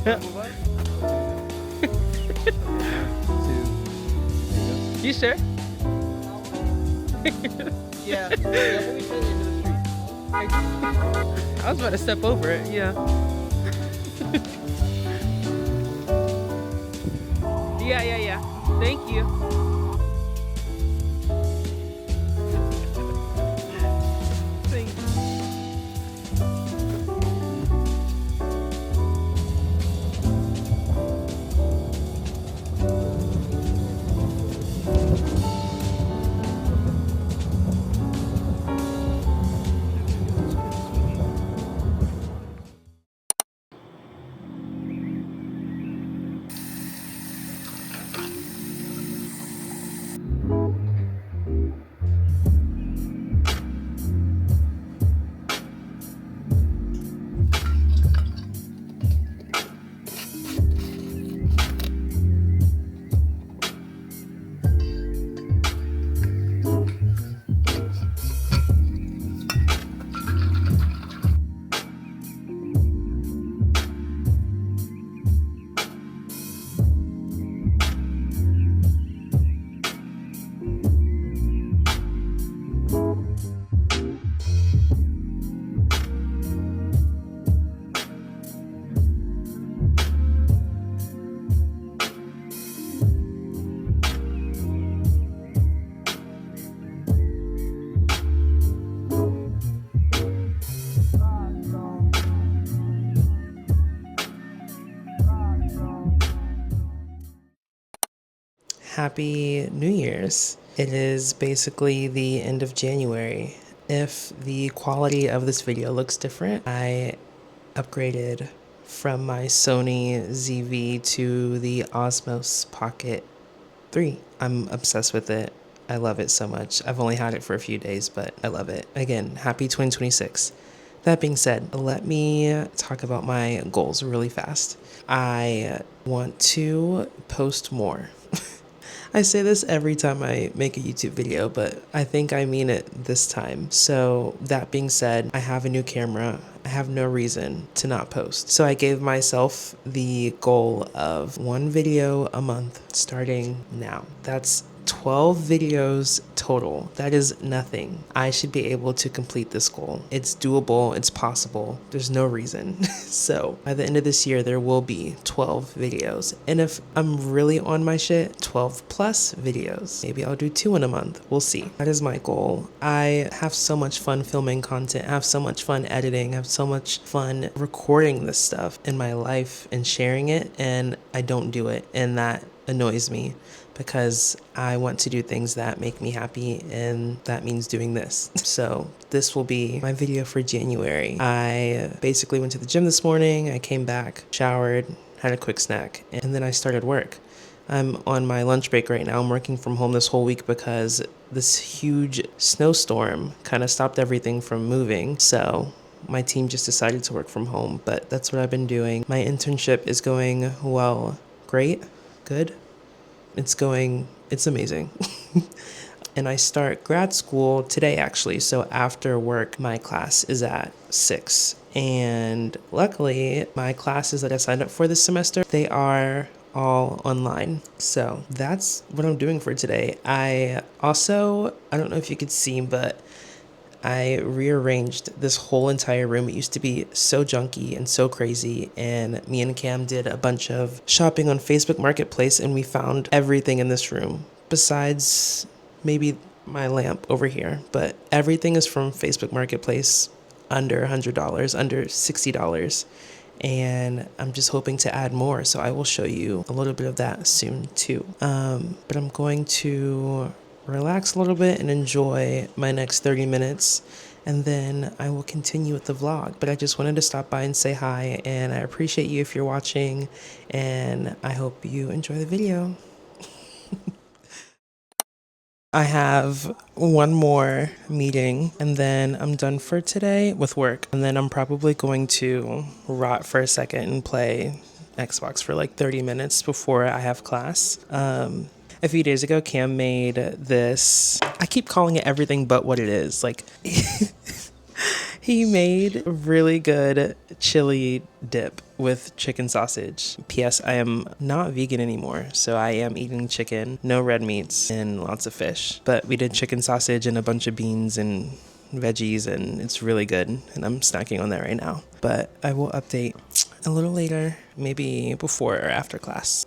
Move up? You sure? Yeah, when we say into the street. I was about to step over it, yeah. Yeah. Thank you. Thank you. Happy New Year's. It is basically the end of January. If the quality of this video looks different, I upgraded from my Sony ZV to the Osmos Pocket 3. I'm obsessed with it. I love it so much. I've only had it for a few days, but I love it. Again, happy 2026. That being said, let me talk about my goals really fast. I want to post more. I say this every time I make a YouTube video, but I think I mean it this time. So that being said, I have a new camera. I have no reason to not post. So I gave myself the goal of 1 video a month starting now. That's 12 videos total. That is nothing. I should be able to complete this goal. It's doable, it's possible. There's no reason. So by the end of this year, there will be 12 videos. And if I'm really on my shit, 12 plus videos. Maybe I'll do 2 in a month. We'll see. That is my goal. I have so much fun filming content. I have so much fun editing. I have so much fun recording this stuff in my life and sharing it. And I don't do it. And that annoys me, because I want to do things that make me happy, and that means doing this. So this will be my video for January. I basically went to the gym this morning. I came back, showered, had a quick snack, and then I started work. I'm on my lunch break right now. I'm working from home this whole week because this huge snowstorm kind of stopped everything from moving. So my team just decided to work from home, but that's what I've been doing. My internship is going well, great. Good. It's amazing. And I start grad school today, actually. So after work, my class is at 6. And luckily, my classes that I signed up for this semester, they are all online. So that's what I'm doing for today. I don't know if you could see, but I rearranged this whole entire room. It used to be so junky and so crazy, and me and Cam did a bunch of shopping on Facebook Marketplace, and we found everything in this room besides maybe my lamp over here, but everything is from Facebook Marketplace, under $100, under $60, and I'm just hoping to add more, so I will show you a little bit of that soon too. But I'm going to relax a little bit and enjoy my next 30 minutes, and then I will continue with the vlog. But I just wanted to stop by and say hi, and I appreciate you if you're watching, and I hope you enjoy the video. I have one more meeting, and then I'm done for today with work, and then I'm probably going to rot for a second and play Xbox for like 30 minutes before I have class. A few days ago, Cam made this, I keep calling it everything but what it is. Like, He made really good chili dip with chicken sausage. P.S. I am not vegan anymore, so I am eating chicken, no red meats, and lots of fish. But we did chicken sausage and a bunch of beans and veggies, and it's really good, and I'm snacking on that right now. But I will update a little later, maybe before or after class.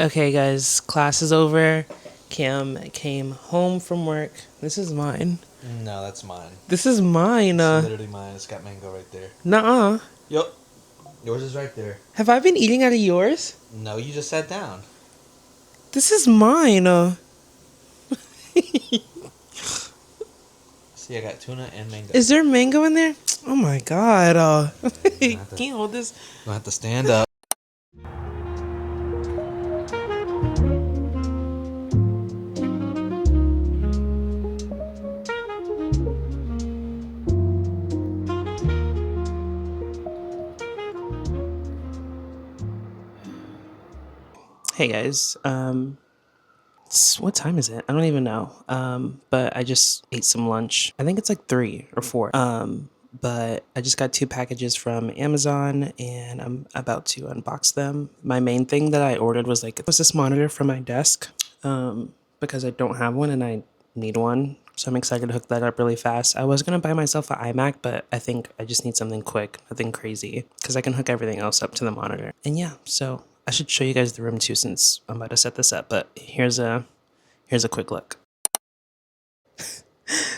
Okay, guys, class is over. Cam came home from work. This is mine. No, that's mine. This is mine. It's literally mine. It's got mango right there. Nuh-uh. Yup. Yours is right there. Have I been eating out of yours? No, you just sat down. This is mine. See, I got tuna and mango. Is there mango in there? Oh my god. Can you hold this? I'm gonna have to stand up. Hey guys, what time is it? I don't even know. But I just ate some lunch. I think it's like 3 or 4. But I just got 2 packages from Amazon and I'm about to unbox them. My main thing that I ordered was this monitor for my desk, because I don't have one and I need one. So I'm excited to hook that up really fast. I was gonna buy myself an iMac, but I think I just need something quick, nothing crazy, because I can hook everything else up to the monitor. And yeah, so I should show you guys the room too, since I'm about to set this up, but here's a quick look.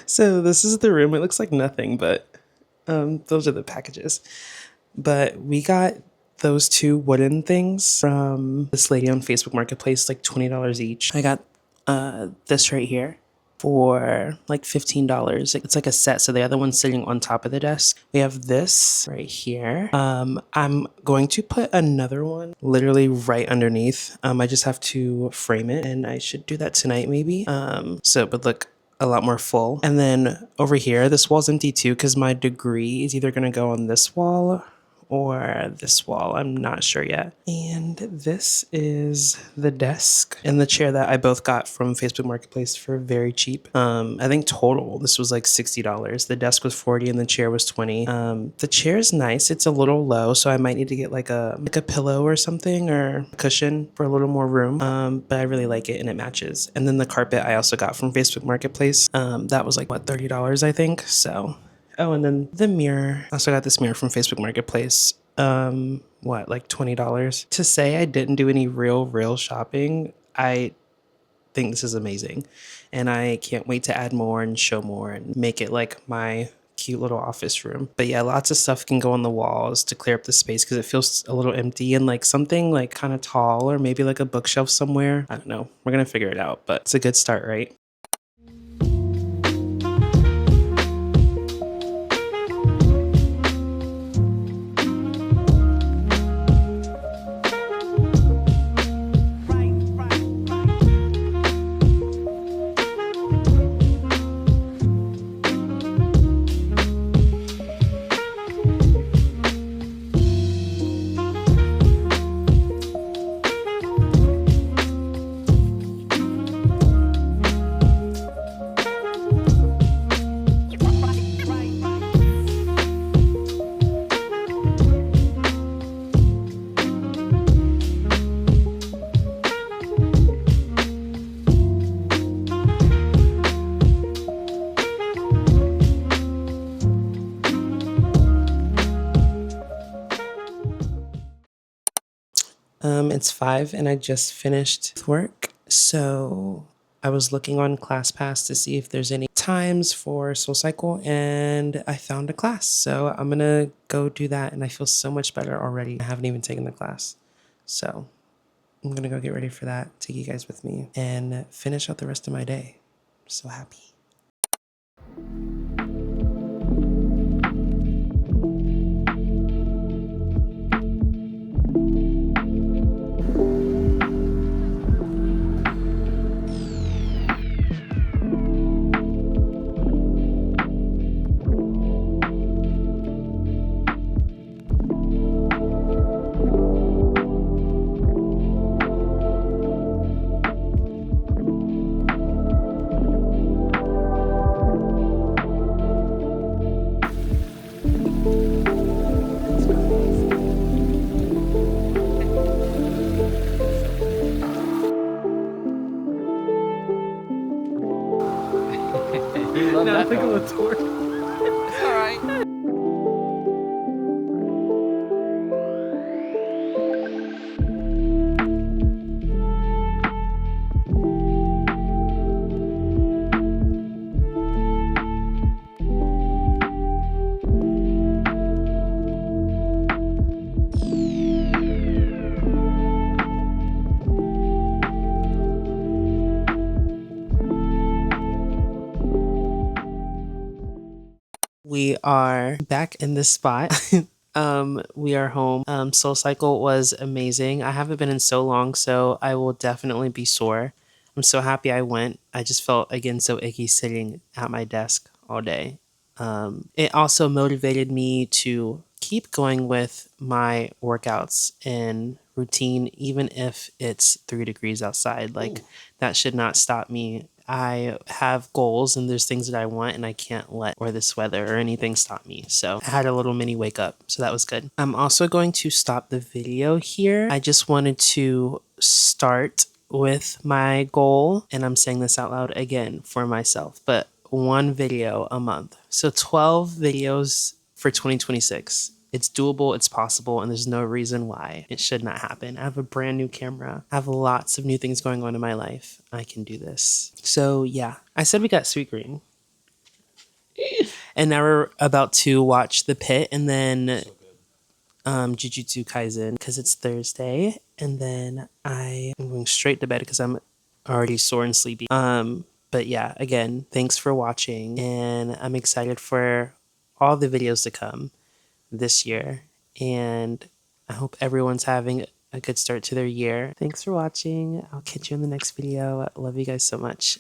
So this is the room. It looks like nothing, but those are the packages. But we got those 2 wooden things from this lady on Facebook Marketplace, like $20 each. I got this right here for like $15. It's like a set, so the other one's sitting on top of the desk. We have this right here. I'm going to put another one literally right underneath. I just have to frame it, and I should do that tonight maybe. So it would look a lot more full. And then over here, this wall's empty too, because my degree is either gonna go on this wall or this wall. I'm not sure yet. And this is the desk and the chair that I both got from Facebook Marketplace for very cheap. I think total this was like $60. The desk was $40 and the chair was $20. The chair is nice. It's a little low, so I might need to get like a pillow or something, or a cushion for a little more room. But I really like it and it matches. And then the carpet I also got from Facebook Marketplace. That was like what, $30 I think. So. Oh, and then the mirror. I also got this mirror from Facebook Marketplace. What, like $20? To say I didn't do any real shopping, I think this is amazing. And I can't wait to add more and show more and make it like my cute little office room. But yeah, lots of stuff can go on the walls to clear up the space because it feels a little empty, and like something like kind of tall or maybe like a bookshelf somewhere. I don't know. We're going to figure it out, but it's a good start, right? It's 5 and I just finished work. So I was looking on ClassPass to see if there's any times for SoulCycle and I found a class. So I'm gonna go do that and I feel so much better already. I haven't even taken the class. So I'm gonna go get ready for that, take you guys with me, and finish out the rest of my day. I'm so happy. You love that. Look at note. the tour. It's all right. We are back in this spot. We are home. SoulCycle was amazing. I haven't been in so long, so I will definitely be sore. I'm so happy I went. I just felt again so icky sitting at my desk all day. It also motivated me to keep going with my workouts and routine, even if it's 3 degrees outside. Like, that should not stop me. I have goals and there's things that I want and I can't let or this weather or anything stop me. So I had a little mini wake up. So that was good. I'm also going to stop the video here. I just wanted to start with my goal, and I'm saying this out loud again for myself, but 1 video a month. So 12 videos for 2026. It's doable, it's possible, and there's no reason why it should not happen. I have a brand new camera. I have lots of new things going on in my life. I can do this. So yeah, I said we got Sweet Green. And now we're about to watch The Pit and then Jujutsu Kaisen because it's Thursday. And then I am going straight to bed because I'm already sore and sleepy. But yeah, again, thanks for watching. And I'm excited for all the videos to come this year. And I hope everyone's having a good start to their year. Thanks for watching. I'll catch you in the next video. I love you guys so much.